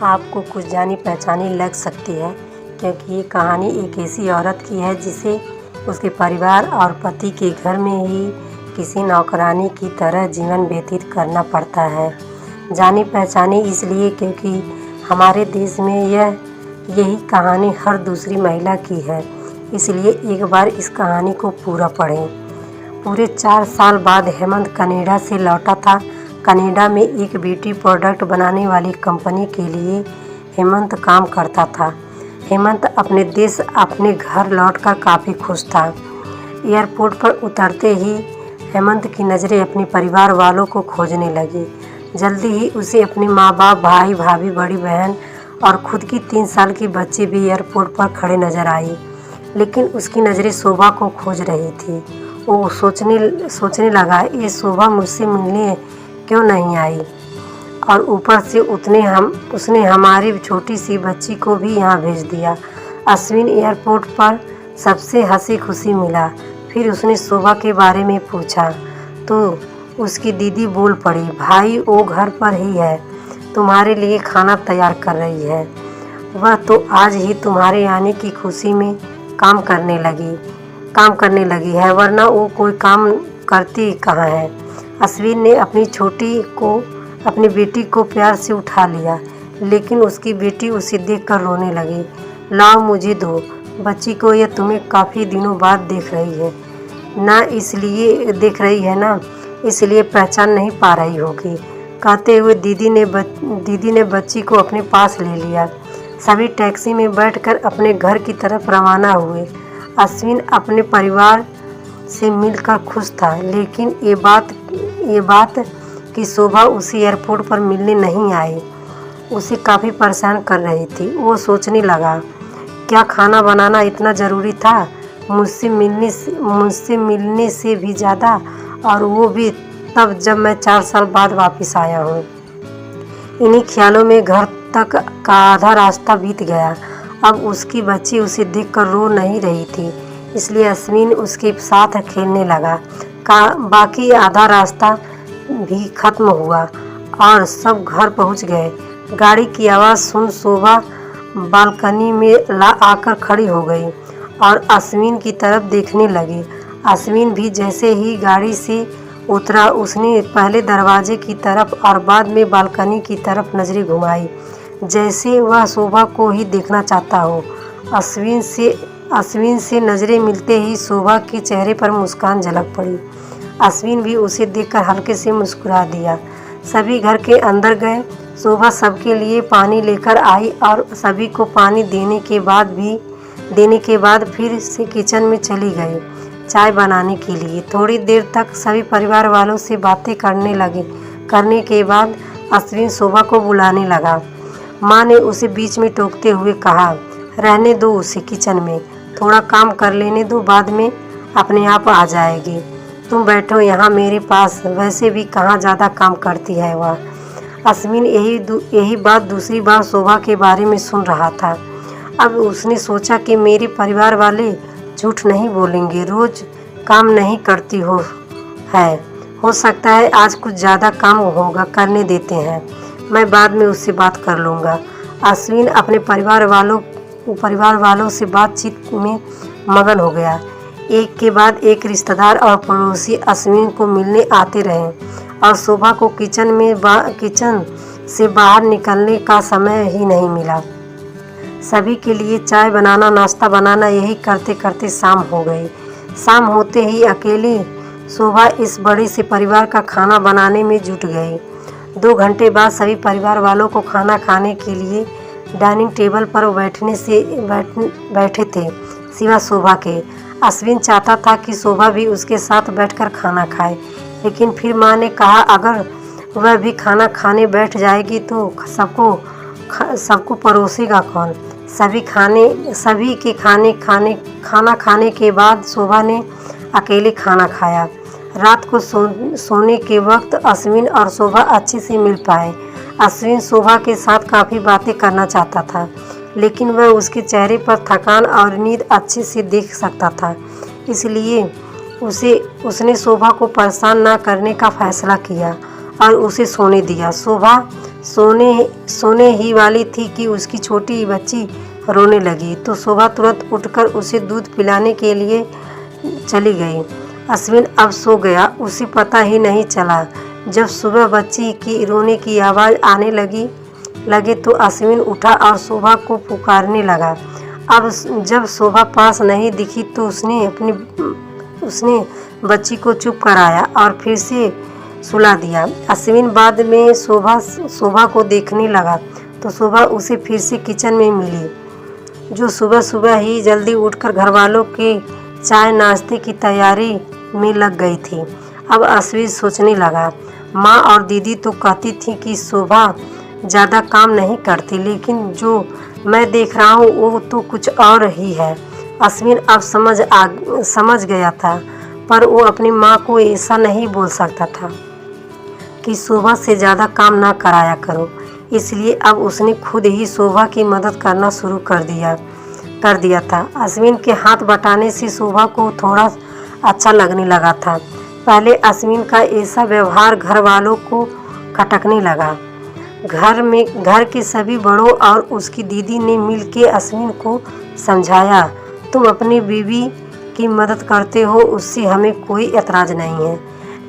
आपको कुछ जानी पहचानी लग सकती है, क्योंकि ये कहानी एक ऐसी औरत की है जिसे उसके परिवार और पति के घर में ही किसी नौकरानी की तरह जीवन व्यतीत करना पड़ता है। जानी पहचानी इसलिए क्योंकि हमारे देश में यही कहानी हर दूसरी महिला की है, इसलिए एक बार इस कहानी को पूरा पढ़ें। पूरे 4 साल बाद हेमंत कनाडा से लौटा था। कनाडा में एक ब्यूटी प्रोडक्ट बनाने वाली कंपनी के लिए हेमंत काम करता था। हेमंत अपने देश अपने घर लौटकर काफ़ी खुश था। एयरपोर्ट पर उतरते ही हेमंत की नज़रें अपने परिवार वालों को खोजने लगी। जल्दी ही उसे अपने माँ बाप, भाई भाभी, बड़ी बहन और खुद की 3 साल की बच्ची भी एयरपोर्ट पर खड़े नजर आई, लेकिन उसकी नज़रें शोभा को खोज रही थी। वो सोचने लगा, ये शोभा मुझसे मिलने क्यों नहीं आई, और ऊपर से उसने हमारी छोटी सी बच्ची को भी यहाँ भेज दिया। अश्विन एयरपोर्ट पर सबसे हंसी खुशी मिला। फिर उसने शोभा के बारे में पूछा तो उसकी दीदी बोल पड़ी, भाई वो घर पर ही है, तुम्हारे लिए खाना तैयार कर रही है। वह तो आज ही तुम्हारे आने की खुशी में काम करने लगी है, वरना वो कोई काम करती कहाँ है। अश्विन ने अपनी बेटी को प्यार से उठा लिया, लेकिन उसकी बेटी उसे देखकर रोने लगी। लाओ मुझे दो, बच्ची को यह तुम्हें काफ़ी दिनों बाद देख रही है ना, इसलिए पहचान नहीं पा रही होगी। कहते हुए दीदी ने बच्ची को अपने पास ले लिया। सभी टैक्सी में बैठकर अपने घर की तरफ रवाना हुए। अश्विन अपने परिवार से मिलकर खुश था, लेकिन ये बात कि शोभा उसे एयरपोर्ट पर मिलने नहीं आई उसे काफ़ी परेशान कर रही थी। वो सोचने लगा, क्या खाना बनाना इतना ज़रूरी था, मुझसे मिलने से भी ज़्यादा, और वो भी तब जब मैं 4 साल बाद वापस आया हूँ। इन्हीं ख्यालों में घर तक का आधा रास्ता बीत गया। अब उसकी बच्ची उसे देखकर रो नहीं रही थी, इसलिए अश्विन उसके साथ खेलने लगा। बाकी आधा रास्ता भी खत्म हुआ और सब घर पहुंच गए। गाड़ी की आवाज़ सुन शोभा बालकनी में आकर खड़ी हो गई और अश्विन की तरफ देखने लगी। अश्विन भी जैसे ही गाड़ी से उतरा, उसने पहले दरवाजे की तरफ और बाद में बालकनी की तरफ नजरें घुमाई, जैसे वह शोभा को ही देखना चाहता हो। अश्विन से नज़रें मिलते ही शोभा के चेहरे पर मुस्कान झलक पड़ी। अश्विन भी उसे देखकर हल्के से मुस्कुरा दिया। सभी घर के अंदर गए। शोभा सबके लिए पानी लेकर आई और सभी को पानी देने के बाद फिर से किचन में चली गई चाय बनाने के लिए। थोड़ी देर तक सभी परिवार वालों से बातें करने के बाद अश्विन शोभा को बुलाने लगा। माँ ने उसे बीच में टोकते हुए कहा, रहने दो उसे किचन में, थोड़ा काम कर लेने दो, बाद में अपने आप आ जाएगी। तुम बैठो यहाँ मेरे पास, वैसे भी कहाँ ज़्यादा काम करती है वह। अश्विन यही बात दूसरी बार शोभा के बारे में सुन रहा था। अब उसने सोचा कि मेरे परिवार वाले झूठ नहीं बोलेंगे, रोज़ काम नहीं करती हो सकता है आज कुछ ज़्यादा काम होगा, करने देते हैं, मैं बाद में उससे बात कर लूँगा। अश्विन अपने परिवार वालों से बातचीत में मगन हो गया। एक के बाद एक रिश्तेदार और पड़ोसी अश्विन को मिलने आते रहे और शोभा को किचन से बाहर निकलने का समय ही नहीं मिला। सभी के लिए चाय बनाना, नाश्ता बनाना, यही करते करते शाम हो गई। शाम होते ही अकेली शोभा इस बड़े से परिवार का खाना बनाने में जुट गई। 2 घंटे बाद सभी परिवार वालों को खाना खाने के लिए डाइनिंग टेबल पर बैठे थे, सिवा शोभा के। अश्विन चाहता था कि शोभा भी उसके साथ बैठकर खाना खाए, लेकिन फिर माँ ने कहा, अगर वह भी खाना खाने बैठ जाएगी तो सबको परोसेगा कौन। सभी के खाना खाने के बाद शोभा ने अकेले खाना खाया। रात को सोने के वक्त अश्विन और शोभा अच्छे से मिल पाए। अश्विन शोभा के साथ काफ़ी बातें करना चाहता था, लेकिन वह उसके चेहरे पर थकान और नींद अच्छे से देख सकता था, इसलिए उसने शोभा को परेशान न करने का फैसला किया और उसे सोने दिया। शोभा सोने ही वाली थी कि उसकी छोटी बच्ची रोने लगी, तो शोभा तुरंत उठकर उसे दूध पिलाने के लिए चली गई। अश्विन अब सो गया, उसे पता ही नहीं चला। जब सुबह बच्ची की रोने की आवाज़ आने लगे तो अश्विन उठा और शोभा को पुकारने लगा। अब जब शोभा पास नहीं दिखी तो उसने बच्ची को चुप कराया और फिर से सुला दिया। अश्विन बाद में शोभा को देखने लगा तो शोभा उसे फिर से किचन में मिली, जो सुबह सुबह ही जल्दी उठकर घरवालों के चाय नाश्ते की तैयारी में लग गई थी। अब अश्विन सोचने लगा, माँ और दीदी तो कहती थी कि शोभा ज़्यादा काम नहीं करती, लेकिन जो मैं देख रहा हूँ वो तो कुछ और ही है। अश्विन अब समझ गया था, पर वो अपनी माँ को ऐसा नहीं बोल सकता था कि शोभा से ज़्यादा काम ना कराया करो। इसलिए अब उसने खुद ही शोभा की मदद करना शुरू कर दिया था। अश्विन के हाथ बटाने से शोभा को थोड़ा अच्छा लगने लगा था। पहले अश्विन का ऐसा व्यवहार घर वालों को खटकने लगा। घर के सभी बड़ों और उसकी दीदी ने मिलकर अश्विन को समझाया, तुम अपनी बीवी की मदद करते हो, उससे हमें कोई ऐतराज़ नहीं है,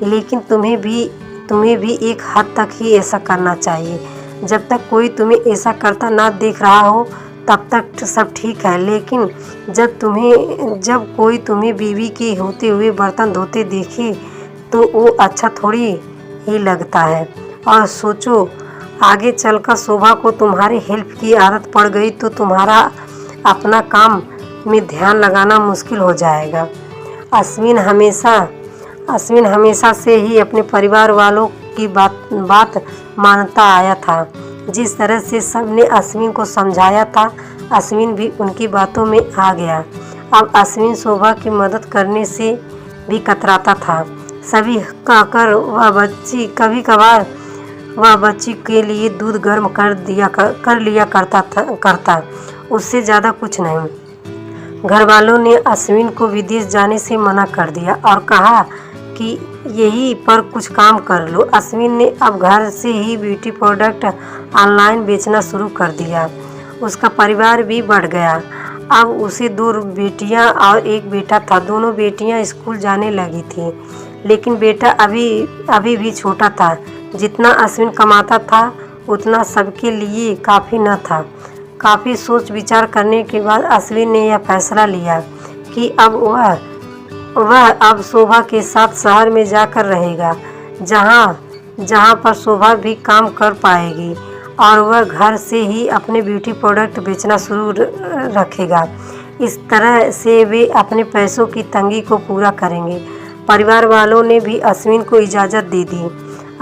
लेकिन तुम्हें भी एक हद तक ही ऐसा करना चाहिए। जब तक कोई तुम्हें ऐसा करता ना देख रहा हो तब तक सब ठीक है, लेकिन जब कोई तुम्हें बीवी के होते हुए बर्तन धोते देखे तो वो अच्छा थोड़ी ही लगता है। और सोचो, आगे चलकर शोभा को तुम्हारी हेल्प की आदत पड़ गई तो तुम्हारा अपना काम में ध्यान लगाना मुश्किल हो जाएगा। अश्विन हमेशा से ही अपने परिवार वालों की बात मानता आया था। जिस तरह से सबने अश्विन को समझाया था, अश्विन भी उनकी बातों में आ गया। अब अश्विन शोभा की मदद करने से भी कतराता था। सभी कहकर कभी कभार वह बच्ची के लिए दूध गर्म कर लिया करता, उससे ज़्यादा कुछ नहीं। घर वालों ने अश्विन को विदेश जाने से मना कर दिया और कहा कि यहीं पर कुछ काम कर लो। अश्विन ने अब घर से ही ब्यूटी प्रोडक्ट ऑनलाइन बेचना शुरू कर दिया। उसका परिवार भी बढ़ गया। अब उसे 2 बेटियां और 1 बेटा था। दोनों बेटियां स्कूल जाने लगी थी, लेकिन बेटा अभी भी छोटा था। जितना अश्विन कमाता था उतना सबके लिए काफ़ी न था। काफ़ी सोच विचार करने के बाद अश्विन ने यह फैसला लिया कि अब वह शोभा के साथ शहर में जाकर रहेगा, जहाँ पर शोभा भी काम कर पाएगी और वह घर से ही अपने ब्यूटी प्रोडक्ट बेचना शुरू रखेगा। इस तरह से वे अपने पैसों की तंगी को पूरा करेंगे। परिवार वालों ने भी अश्विन को इजाज़त दे दी।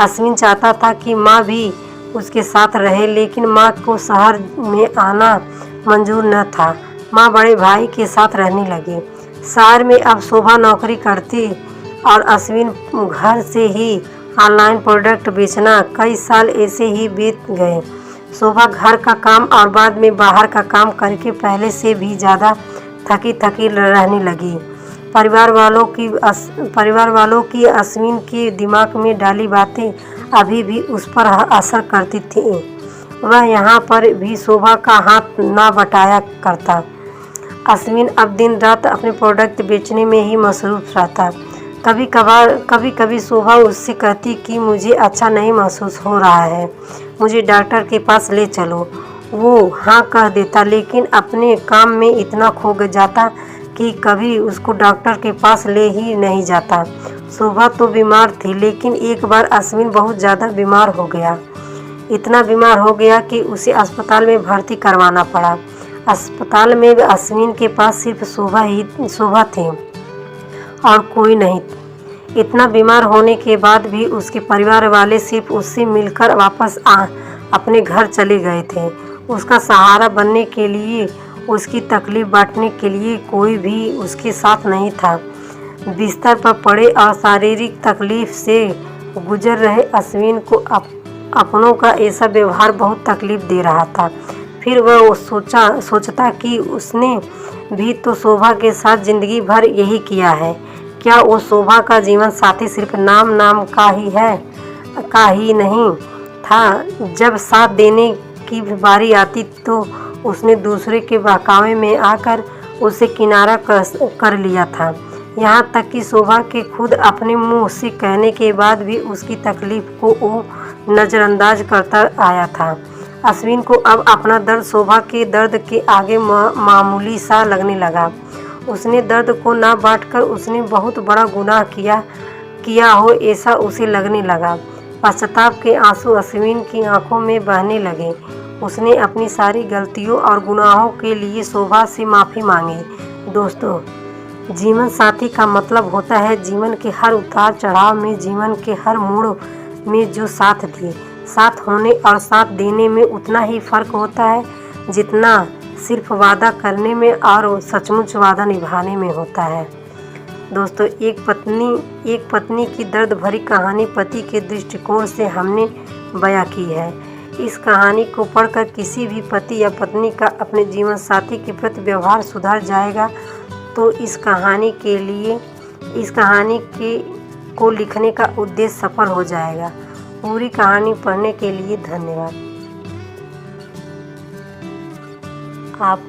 अश्विन चाहता था कि माँ भी उसके साथ रहे, लेकिन माँ को शहर में आना मंजूर न था। माँ बड़े भाई के साथ रहने लगी। शहर में अब शोभा नौकरी करती और अश्विन घर से ही ऑनलाइन प्रोडक्ट बेचना। कई साल ऐसे ही बीत गए। शोभा घर का काम और बाद में बाहर का काम करके पहले से भी ज़्यादा थकी रहने लगी। परिवार वालों की अश्विन के दिमाग में डाली बातें अभी भी उस पर असर करती थी। वह यहाँ पर भी शोभा का हाथ ना बटाया करता। अश्विन अब दिन रात अपने प्रोडक्ट बेचने में ही मसरूफ़ रहता। कभी कभी शोभा उससे कहती कि मुझे अच्छा नहीं महसूस हो रहा है, मुझे डॉक्टर के पास ले चलो। वो हाँ कह देता, लेकिन अपने काम में इतना खो जाता कि कभी उसको डॉक्टर के पास ले ही नहीं जाता। शोभा तो बीमार थी, लेकिन एक बार अश्विन बहुत ज़्यादा बीमार हो गया। इतना बीमार हो गया कि उसे अस्पताल में भर्ती करवाना पड़ा। अस्पताल में अश्विन के पास सिर्फ शोभा थी और कोई नहीं। इतना बीमार होने के बाद भी उसके परिवार वाले सिर्फ उससे मिलकर वापस अपने घर चले गए थे। उसका सहारा बनने के लिए, उसकी तकलीफ़ बांटने के लिए कोई भी उसके साथ नहीं था। बिस्तर पर पड़े और शारीरिक तकलीफ़ से गुजर रहे अश्विन को अपनों का ऐसा व्यवहार बहुत तकलीफ़ दे रहा था। फिर वह सोचता कि उसने भी तो शोभा के साथ ज़िंदगी भर यही किया है। क्या वो शोभा का जीवन साथी सिर्फ नाम का ही है? का ही नहीं था, जब साथ देने की बारी आती तो उसने दूसरे के बहकावे में आकर उसे किनारा कर लिया था। यहाँ तक कि शोभा के खुद अपने मुंह से कहने के बाद भी उसकी तकलीफ को वो नज़रअंदाज करता आया था। अश्विन को अब अपना दर्द शोभा के दर्द के आगे मामूली सा लगने लगा। उसने दर्द को ना बांटकर उसने बहुत बड़ा गुनाह किया हो ऐसा उसे लगने लगा। पश्चाताप के आंसू अश्विन की आंखों में बहने लगे। उसने अपनी सारी गलतियों और गुनाहों के लिए शोभा से माफ़ी मांगी। दोस्तों, जीवन साथी का मतलब होता है जीवन के हर उतार चढ़ाव में, जीवन के हर मोड़ में जो साथ दे। साथ होने और साथ देने में उतना ही फ़र्क होता है जितना सिर्फ वादा करने में और सचमुच वादा निभाने में होता है। दोस्तों, एक पत्नी की दर्द भरी कहानी पति के दृष्टिकोण से हमने बयां की है। इस कहानी को पढ़कर किसी भी पति या पत्नी का अपने जीवन साथी के प्रति व्यवहार सुधर जाएगा तो इस कहानी को लिखने का उद्देश्य सफल हो जाएगा। पूरी कहानी पढ़ने के लिए धन्यवाद। आप